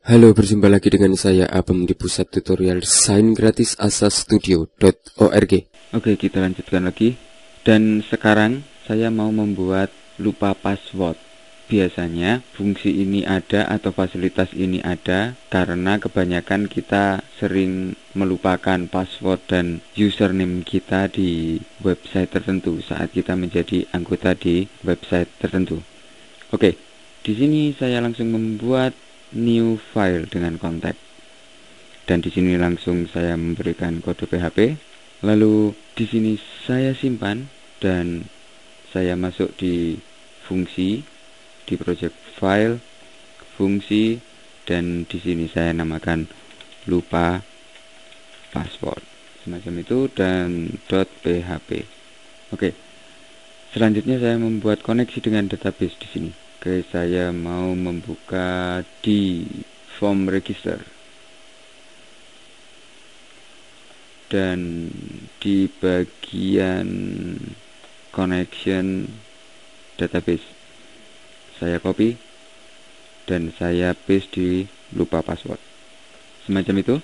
Halo, berjumpa lagi dengan saya Abem di pusat tutorial desain gratis asastudio.org. Oke, kita lanjutkan lagi. Dan sekarang saya mau membuat lupa password. Biasanya fungsi ini ada atau fasilitas ini ada karena kebanyakan kita sering melupakan password dan username kita di website tertentu saat kita menjadi anggota di website tertentu. Oke, di sini saya langsung membuat new file dengan kontak. Dan di sini langsung saya memberikan kode PHP. Lalu di sini saya simpan dan saya masuk di fungsi, di project file, fungsi, dan di sini saya namakan lupa password semacam itu dan .php. Oke. Selanjutnya saya membuat koneksi dengan database di sini. Oke, saya mau membuka di form register dan di bagian connection database saya copy dan saya paste di lupa password semacam itu.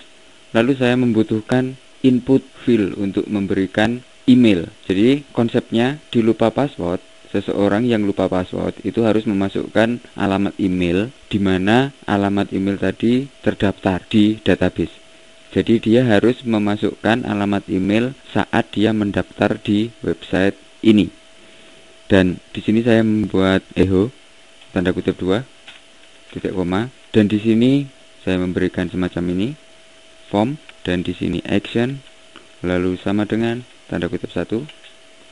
Lalu saya membutuhkan input field untuk memberikan email. Jadi konsepnya di lupa password, seseorang yang lupa password itu harus memasukkan alamat email di mana alamat email tadi terdaftar di database. Jadi dia harus memasukkan alamat email saat dia mendaftar di website ini. Dan di sini saya membuat echo tanda kutip 2 titik koma dan di sini saya memberikan semacam ini form dan di sini action lalu sama dengan tanda kutip 1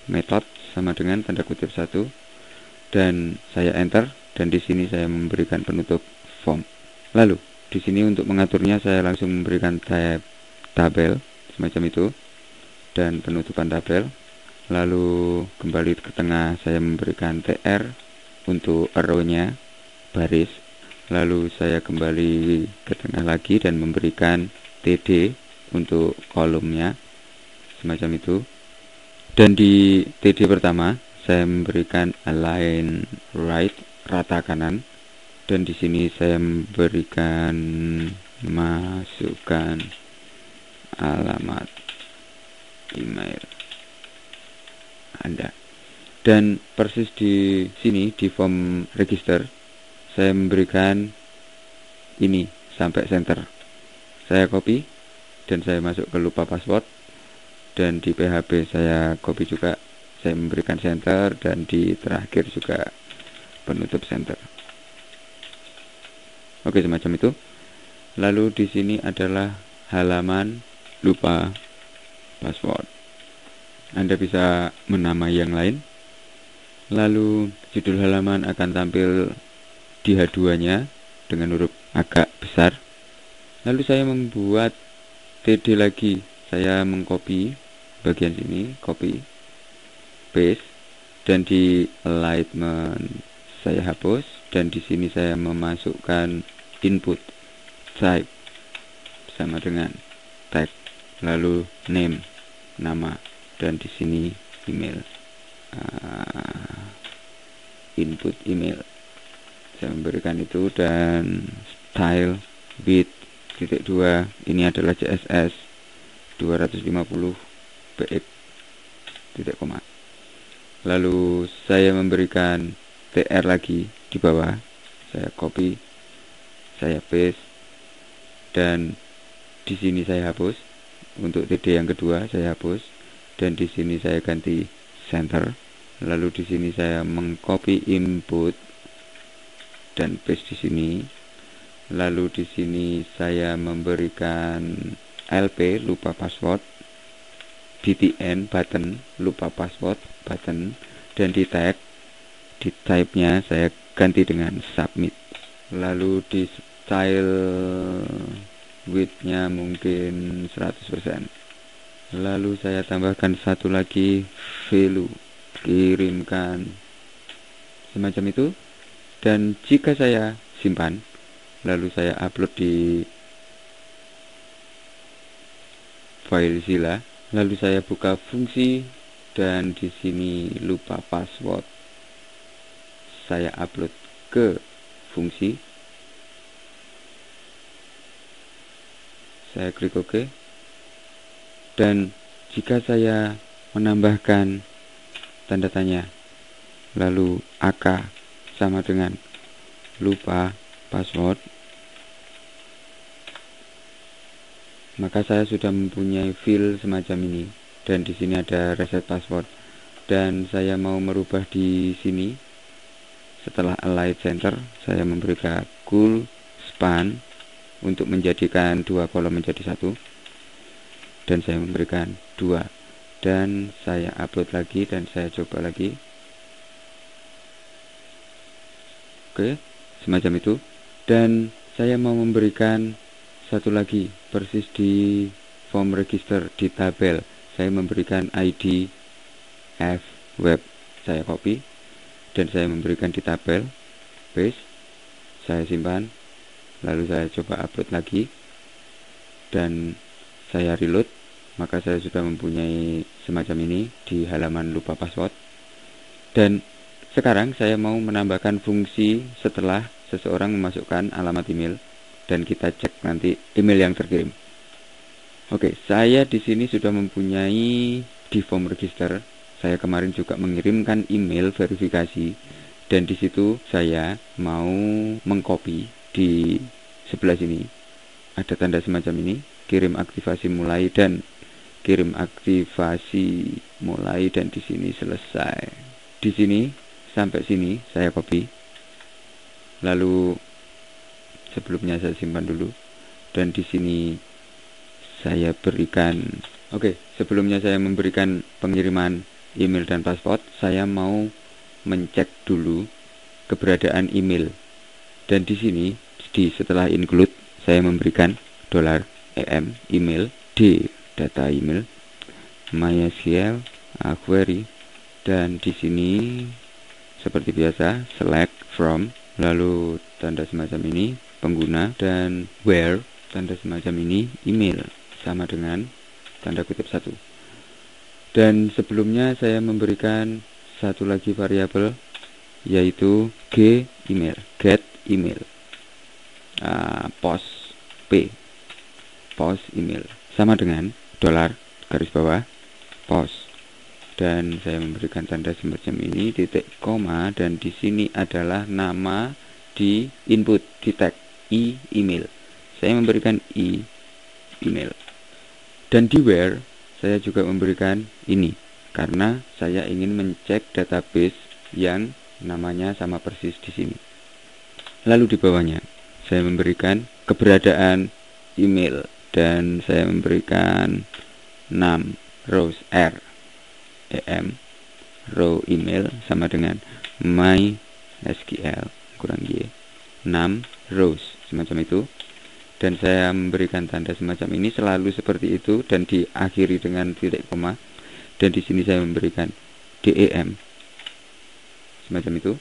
method sama dengan tanda kutip 1 dan saya enter dan di sini saya memberikan penutup form. Lalu di sini untuk mengaturnya saya langsung memberikan tabel semacam itu dan penutupan tabel. Lalu kembali ke tengah saya memberikan tr untuk arrow-nya baris. Lalu saya kembali ke tengah lagi dan memberikan td untuk kolomnya semacam itu. Dan di TD pertama saya memberikan align right rata kanan dan di sini saya memberikan masukkan alamat email Anda. Dan persis di sini di form register saya memberikan ini sampai center. Saya copy dan saya masuk ke lupa password. Dan di PHP saya copy juga, saya memberikan center dan di terakhir juga penutup center. Oke, semacam itu. Lalu di sini adalah halaman lupa password. Anda bisa menamai yang lain. Lalu judul halaman akan tampil di H2-nya dengan huruf agak besar. Lalu saya membuat TD lagi. Saya mengcopy bagian sini, copy, paste, dan di alignment saya hapus, dan di sini saya memasukkan input type sama dengan tag, lalu name, nama, dan di sini email, input email. Saya memberikan itu dan style width titik 2 ini adalah CSS 250 px titik koma. Lalu saya memberikan tr lagi di bawah, saya copy, saya paste, dan di sini saya hapus. Untuk td yang kedua saya hapus dan di sini saya ganti center. Lalu di sini saya mengcopy input dan paste di sini. Lalu di sini saya memberikan lp lupa password, btn button lupa password button, dan di tag di type-nya saya ganti dengan submit. Lalu di style width-nya mungkin 100%. Lalu saya tambahkan satu lagi value, kirimkan semacam itu. Dan jika saya simpan lalu saya upload di FileZilla, lalu saya buka fungsi dan di sini lupa password saya upload ke fungsi. Saya klik OK. Dan jika saya menambahkan tanda tanya, lalu AK sama dengan lupa password, maka saya sudah mempunyai file semacam ini. Dan di sini ada reset password. Dan saya mau merubah di sini. Setelah align center, saya memberikan cool span untuk menjadikan dua kolom menjadi satu. Dan saya memberikan 2. Dan saya upload lagi dan saya coba lagi. Oke, semacam itu. Dan saya mau memberikan satu lagi, persis di form register di tabel. Saya memberikan ID F web. Saya copy dan saya memberikan di tabel, paste. Saya simpan. Lalu saya coba upload lagi. Dan saya reload, maka saya sudah mempunyai semacam ini di halaman lupa password. Dan sekarang saya mau menambahkan fungsi setelah seseorang memasukkan alamat email dan kita cek nanti email yang terkirim. Oke, saya di sini sudah mempunyai di form register. Saya kemarin juga mengirimkan email verifikasi dan di situ saya mau mengcopy di sebelah sini. Ada tanda semacam ini, kirim aktivasi mulai dan kirim aktivasi mulai dan di sini selesai. Di sini sampai sini saya copy. Lalu sebelumnya saya simpan dulu dan di sini saya berikan. Oke, sebelumnya saya memberikan pengiriman email dan password, saya mau mencek dulu keberadaan email. Dan di sini di setelah include saya memberikan $EM email D data email MySQL query dan di sini seperti biasa select from, lalu tanda semacam ini pengguna dan where tanda semacam ini email sama dengan tanda kutip 1. Dan sebelumnya saya memberikan satu lagi variabel yaitu get email post email sama dengan garis bawah post, dan saya memberikan tanda semacam ini titik koma dan di sini adalah nama di input di tag email. Saya memberikan email dan di where saya juga memberikan ini karena saya ingin mencek database yang namanya sama persis di sini. Lalu di bawahnya saya memberikan keberadaan email dan saya memberikan 6 rows em row email sama dengan MySQL kurang y 6 rows semacam itu, dan saya memberikan tanda semacam ini selalu seperti itu dan diakhiri dengan titik koma, dan di sini saya memberikan DEM semacam itu.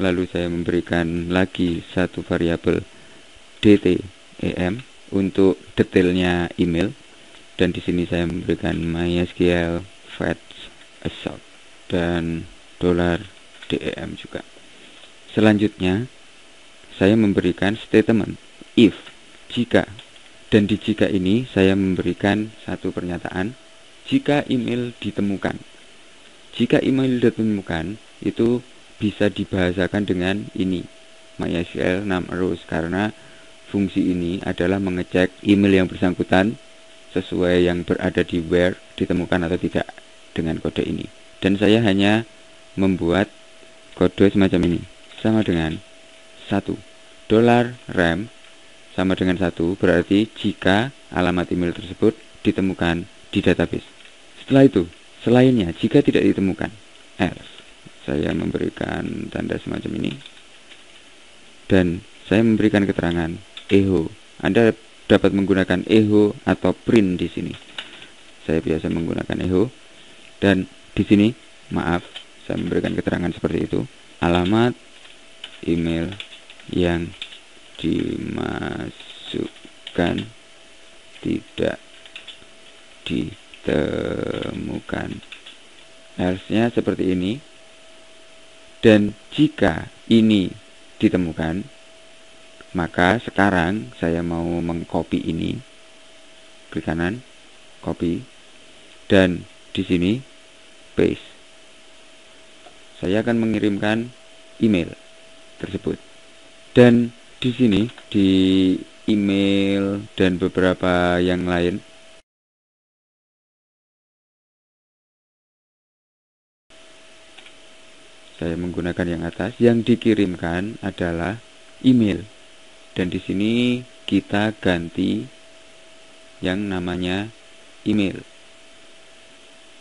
Lalu saya memberikan lagi satu variabel DTEM untuk detailnya email, dan di sini saya memberikan MySQL fetch assault dan $DEM juga. Selanjutnya saya memberikan statement if jika, dan di jika ini saya memberikan satu pernyataan jika email ditemukan. Jika email ditemukan itu bisa dibahasakan dengan ini MySQL 6 rows karena fungsi ini adalah mengecek email yang bersangkutan sesuai yang berada di where ditemukan atau tidak dengan kode ini. Dan saya hanya membuat kode semacam ini sama dengan 1 $RAM sama dengan 1 berarti jika alamat email tersebut ditemukan di database. Setelah itu selainnya jika tidak ditemukan else. Saya memberikan tanda semacam ini dan saya memberikan keterangan echo. Anda dapat menggunakan echo atau print di sini. Saya biasa menggunakan echo dan di sini maaf saya memberikan keterangan seperti itu. Alamat email yang dimasukkan tidak ditemukan. Else-nya seperti ini. Dan jika ini ditemukan, maka sekarang saya mau mengcopy ini, klik kanan, copy, dan di sini paste. Saya akan mengirimkan email tersebut. Dan di sini di email dan beberapa yang lain, saya menggunakan yang atas. Yang dikirimkan adalah email. Dan di sini kita ganti yang namanya email.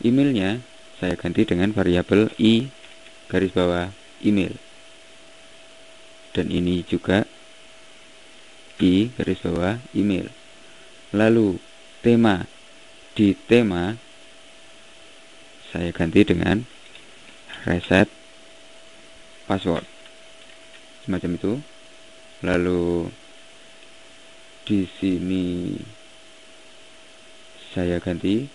Emailnya saya ganti dengan variabel i garis bawah email. Dan ini juga i garis bawah email. Lalu tema, di tema saya ganti dengan reset password, semacam itu. Lalu di sini saya ganti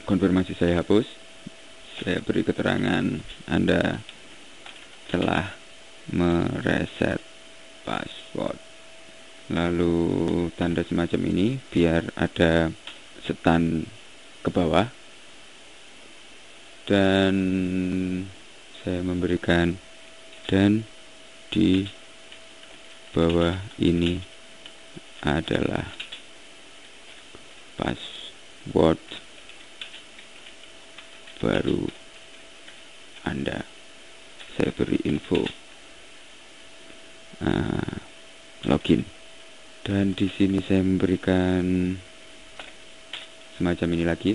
konfirmasi, saya hapus. Saya beri keterangan Anda telah mereset password. Lalu tanda semacam ini biar ada setan ke bawah. Dan saya memberikan dan di bawah ini adalah password baru Anda. Saya beri info login, dan di sini saya memberikan semacam ini lagi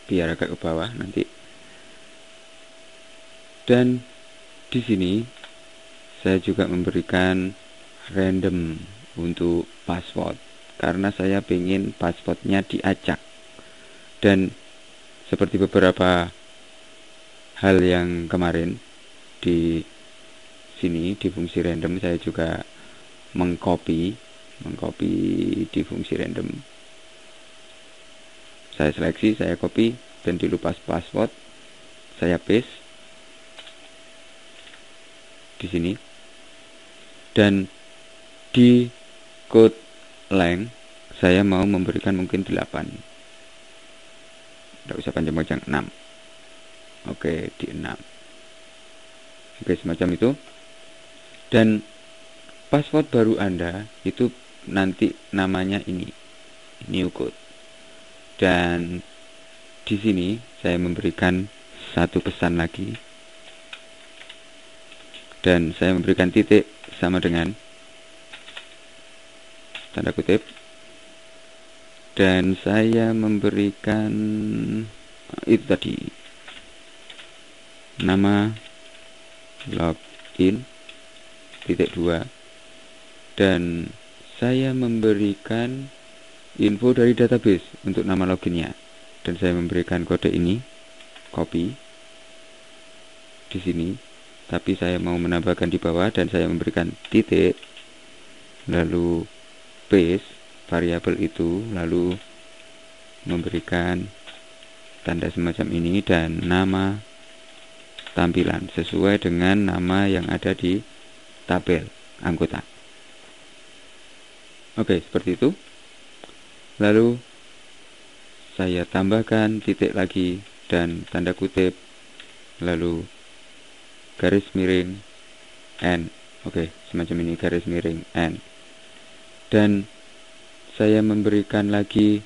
biar agak ke bawah nanti. Dan di sini saya juga memberikan random untuk password karena saya ingin passwordnya diacak. Dan seperti beberapa hal yang kemarin di sini di fungsi random, saya juga mengcopy di fungsi random. Saya seleksi, saya copy, dan di lupa password saya paste di sini. Dan di code length saya mau memberikan mungkin 8, tidak usah panjang-panjang, 6. Oke, di 6. Oke, semacam itu. Dan password baru Anda itu nanti namanya ini new code. Dan di sini saya memberikan satu pesan lagi, dan saya memberikan titik sama dengan tanda kutip, dan saya memberikan itu tadi nama login titik 2, dan saya memberikan info dari database untuk nama loginnya, dan saya memberikan kode ini copy di sini, tapi saya mau menambahkan di bawah, dan saya memberikan titik, lalu paste variabel itu, lalu memberikan tanda semacam ini dan nama tampilan sesuai dengan nama yang ada di tabel anggota. Oke, seperti itu. Lalu saya tambahkan titik lagi dan tanda kutip, lalu garis miring N. Oke, semacam ini, garis miring N. Dan saya memberikan lagi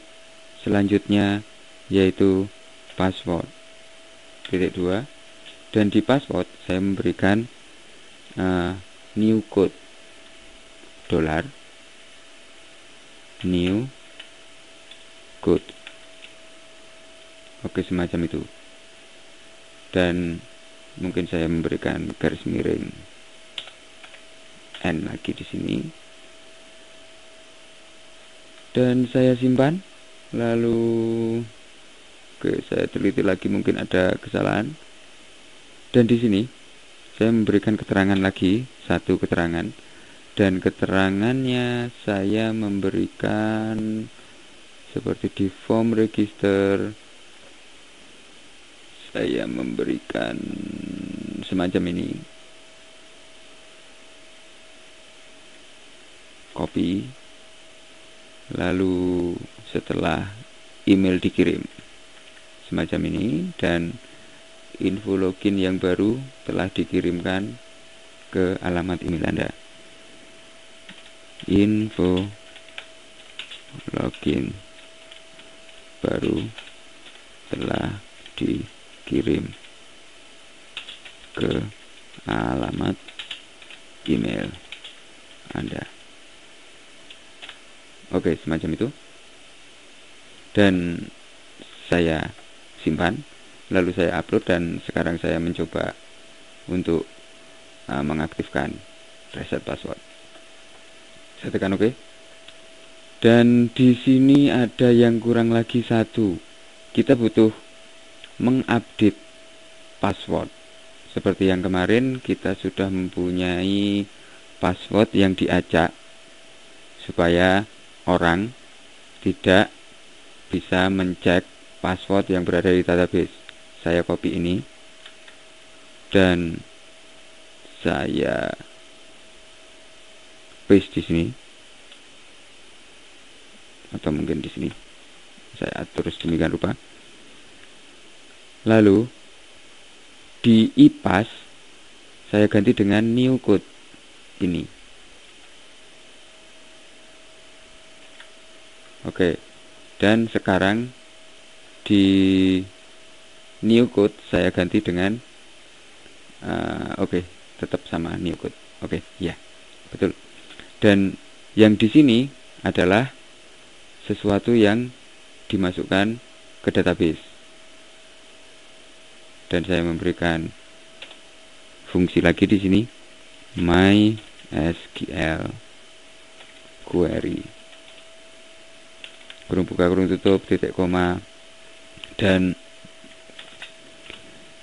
selanjutnya yaitu password titik 2, dan di password saya memberikan new code $ new code. Oke, semacam itu. Dan mungkin saya memberikan garis miring N lagi di sini, dan saya simpan. Lalu oke, saya teliti lagi, mungkin ada kesalahan. Dan di sini saya memberikan keterangan lagi, satu keterangan, dan keterangannya saya memberikan seperti di form register, saya memberikan semacam ini. Copy. Lalu setelah email dikirim semacam ini, dan info login yang baru telah dikirimkan ke alamat email Anda. Info login baru telah dikirim ke alamat email Anda. Oke, semacam itu. Dan saya simpan, lalu saya upload, dan sekarang saya mencoba untuk mengaktifkan reset password. Saya tekan OK. Dan di sini ada yang kurang lagi satu. Kita butuh mengupdate password. Seperti yang kemarin, kita sudah mempunyai password yang diacak supaya orang tidak bisa mencek password yang berada di database. Saya copy ini dan saya paste di sini, atau mungkin di sini. Saya atur sedemikian rupa. Lalu di iPass saya ganti dengan new code ini. Oke, dan sekarang di new code saya ganti dengan oke, tetap sama new code. Oke, ya, betul. Dan yang di sini adalah sesuatu yang dimasukkan ke database. Dan saya memberikan fungsi lagi di sini, MySQL query. Kurung buka kurung tutup titik koma, dan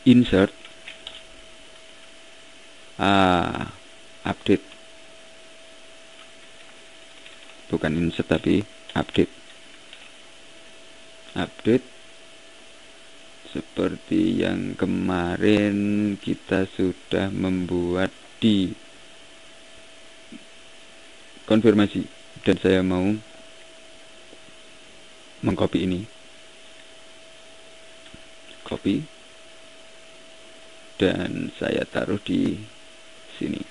insert update, bukan insert tapi update seperti yang kemarin kita sudah membuat di konfirmasi. Dan saya mau mengcopy ini, copy, dan saya taruh di sini.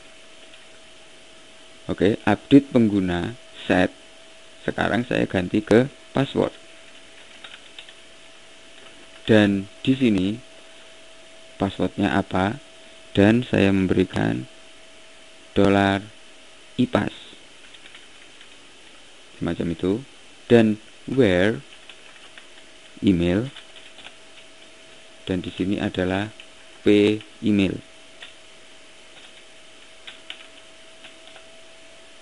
Oke, update pengguna set. Sekarang saya ganti ke password. Dan di sini passwordnya apa? Dan saya memberikan $iPass semacam itu. Dan where email, dan di sini adalah p email.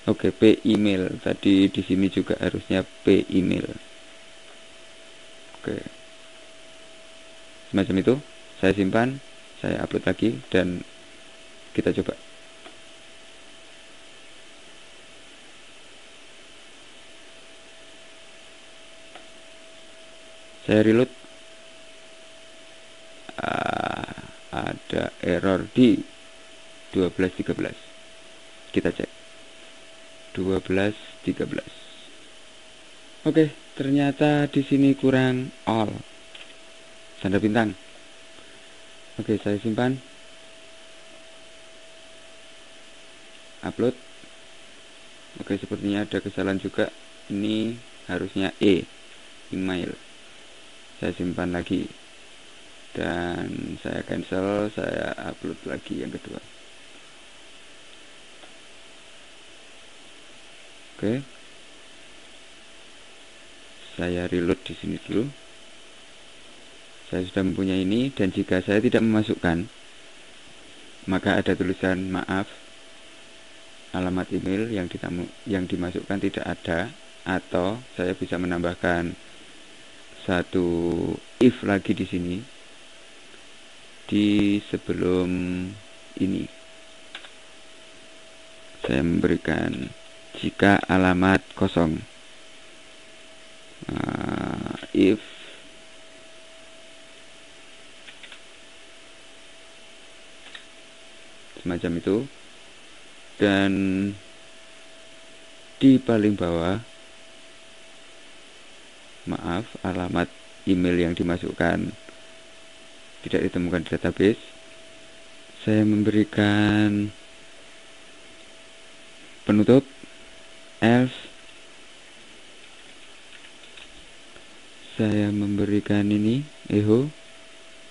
Oke, p email tadi di sini juga harusnya p email. Oke, semacam itu. Saya simpan, saya upload lagi, dan kita coba. Saya reload, ada error di 12.13. Kita cek 12.13. Oke, ternyata di sini kurang all, tanda bintang. Oke, saya simpan, upload. Oke, sepertinya ada kesalahan juga. Ini harusnya email. Saya simpan lagi, dan saya cancel. Saya upload lagi yang kedua. Oke, saya reload di sini dulu. Saya sudah mempunyai ini, dan jika saya tidak memasukkan, maka ada tulisan maaf, alamat email yang dimasukkan tidak ada, atau saya bisa menambahkan satu if lagi di sini di sebelum ini. Saya memberikan jika alamat kosong, if semacam itu. Dan di paling bawah, maaf, alamat email yang dimasukkan tidak ditemukan di database. Saya memberikan penutup else. Saya memberikan ini echo,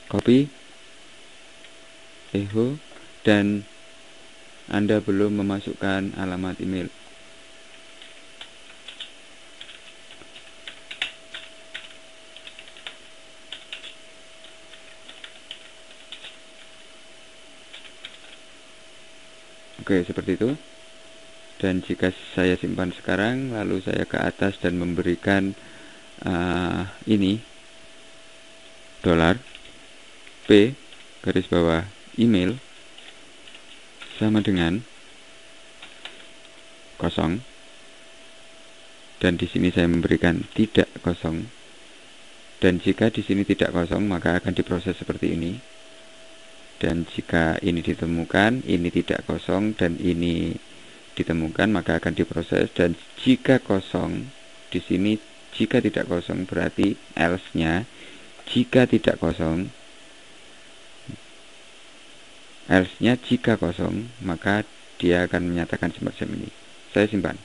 copy, echo, dan Anda belum memasukkan alamat email. Oke, seperti itu. Dan jika saya simpan sekarang, lalu saya ke atas dan memberikan ini $P garis bawah email sama dengan kosong, dan di sini saya memberikan tidak kosong. Dan jika di sini tidak kosong, maka akan diproses seperti ini. Dan jika ini ditemukan, ini tidak kosong, dan ini ditemukan, maka akan diproses. Dan jika kosong di sini, jika tidak kosong berarti else-nya. Jika tidak kosong, else-nya jika kosong, maka dia akan menyatakan semacam ini. Saya simpan,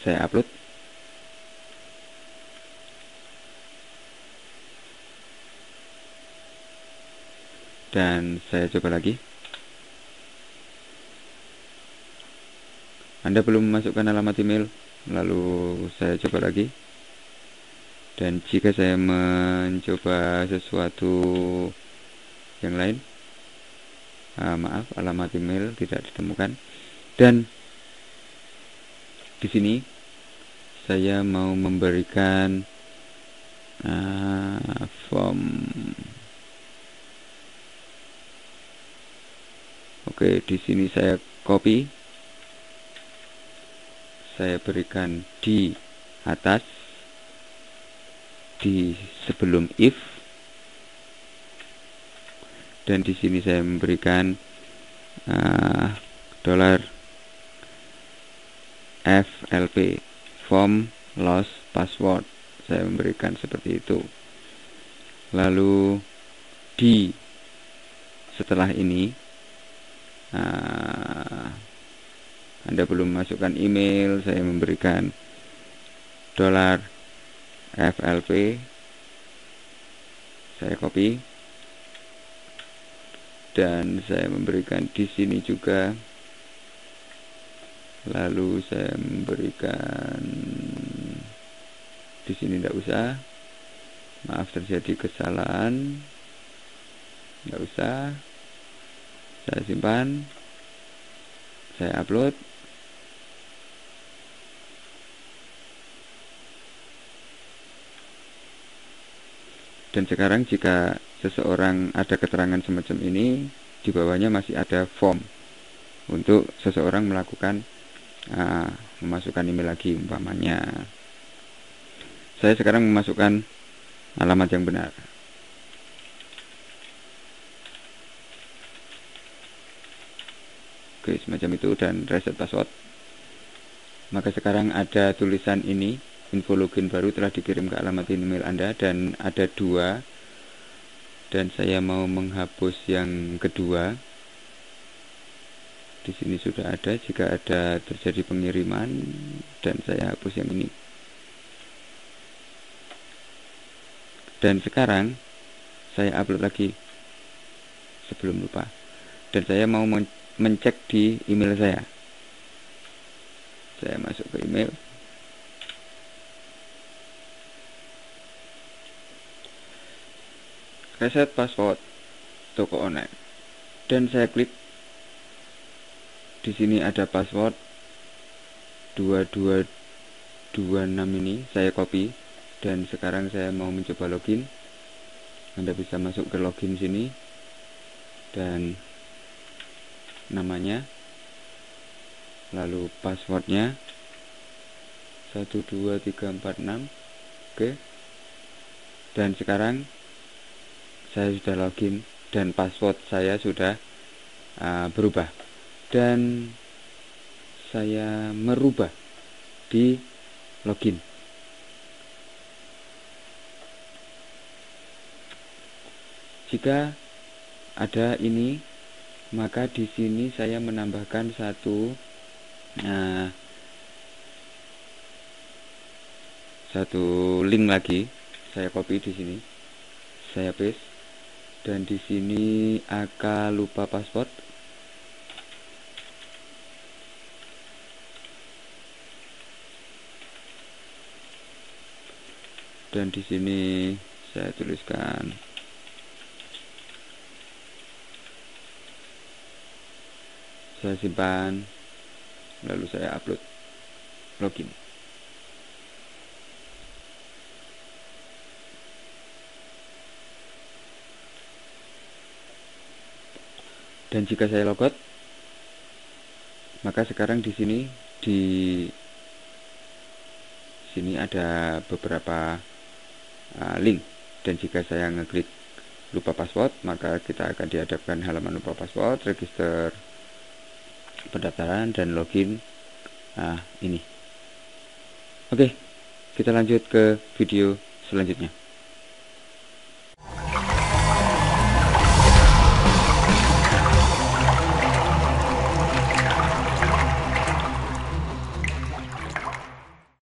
saya upload, dan saya coba lagi. Anda belum memasukkan alamat email, lalu saya coba lagi. Dan jika saya mencoba sesuatu yang lain, maaf, alamat email tidak ditemukan. Dan di sini saya mau memberikan form. Oke, di sini saya copy, saya berikan di atas, di sebelum if, dan di sini saya memberikan $FLP form lost password. Saya memberikan seperti itu. Lalu di setelah ini, Anda belum masukkan email, saya memberikan $FLP, saya copy, dan saya memberikan di sini juga. Lalu saya memberikan di sini, tidak usah, maaf terjadi kesalahan, tidak usah. Saya simpan, saya upload, dan sekarang jika seseorang ada keterangan semacam ini, di bawahnya masih ada form untuk seseorang melakukan memasukkan email lagi. Umpamanya saya sekarang memasukkan alamat yang benar. Oke, semacam itu, dan reset password. Maka sekarang ada tulisan ini, info login baru telah dikirim ke alamat email Anda, dan ada 2, dan saya mau menghapus yang kedua. Di sini sudah ada, jika ada terjadi pengiriman, dan saya hapus yang ini. Dan sekarang saya upload lagi sebelum lupa, dan saya mau mencek di email saya. Saya masuk ke email, reset password toko online, dan saya klik. Di sini ada password 2226 ini, saya copy, dan sekarang saya mau mencoba login. Anda bisa masuk ke login sini, dan namanya, lalu passwordnya 12346. Oke, dan sekarang saya sudah login dan password saya sudah berubah, dan saya merubah di login. Jika ada ini, maka di sini saya menambahkan satu link lagi. Saya copy di sini, saya paste, dan di sini AK lupa password. Dan di sini saya tuliskan saya simpan, lalu saya upload login. Dan jika saya logout, maka sekarang di sini ada beberapa link, dan jika saya ngeklik lupa password, maka kita akan dihadapkan halaman lupa password, register pendaftaran, dan login. Ini. Oke, kita lanjut ke video selanjutnya.